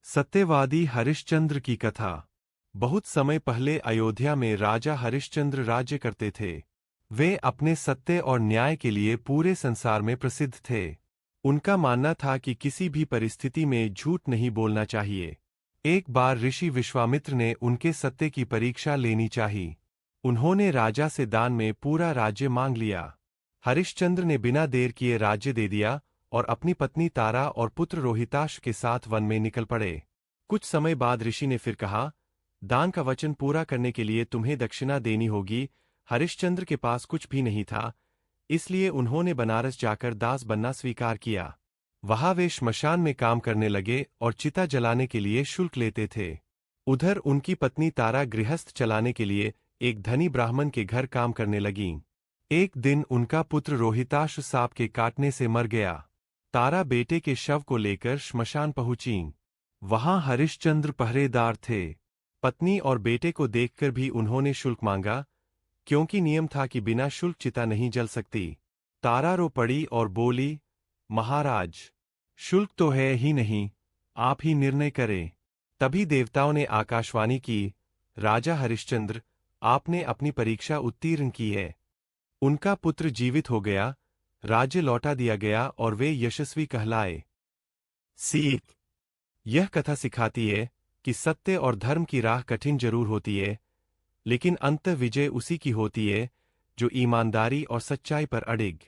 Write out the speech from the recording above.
सत्यवादी हरिश्चंद्र की कथा। बहुत समय पहले अयोध्या में राजा हरिश्चंद्र राज्य करते थे। वे अपने सत्य और न्याय के लिए पूरे संसार में प्रसिद्ध थे। उनका मानना था कि किसी भी परिस्थिति में झूठ नहीं बोलना चाहिए। एक बार ऋषि विश्वामित्र ने उनके सत्य की परीक्षा लेनी चाहिए। उन्होंने राजा से दान में पूरा राज्य मांग लिया। हरिश्चंद्र ने बिना देर किए राज्य दे दिया और अपनी पत्नी तारा और पुत्र रोहिताश के साथ वन में निकल पड़े। कुछ समय बाद ऋषि ने फिर कहा, दान का वचन पूरा करने के लिए तुम्हें दक्षिणा देनी होगी। हरिश्चंद्र के पास कुछ भी नहीं था, इसलिए उन्होंने बनारस जाकर दास बनना स्वीकार किया। वहां वे श्मशान में काम करने लगे और चिता जलाने के लिए शुल्क लेते थे। उधर उनकी पत्नी तारा गृहस्थ चलाने के लिए एक धनी ब्राह्मण के घर काम करने लगीं। एक दिन उनका पुत्र रोहिताश सांप के काटने से मर गया। तारा बेटे के शव को लेकर श्मशान पहुंचीं। वहां हरिश्चंद्र पहरेदार थे। पत्नी और बेटे को देखकर भी उन्होंने शुल्क मांगा, क्योंकि नियम था कि बिना शुल्क चिता नहीं जल सकती। तारा रो पड़ी और बोली, महाराज, शुल्क तो है ही नहीं, आप ही निर्णय करें। तभी देवताओं ने आकाशवाणी की, राजा हरिश्चंद्र, आपने अपनी परीक्षा उत्तीर्ण की है। उनका पुत्र जीवित हो गया, राज्य लौटा दिया गया और वे यशस्वी कहलाए। सीख। यह कथा सिखाती है कि सत्य और धर्म की राह कठिन जरूर होती है, लेकिन अंत विजय उसी की होती है जो ईमानदारी और सच्चाई पर अड़िग।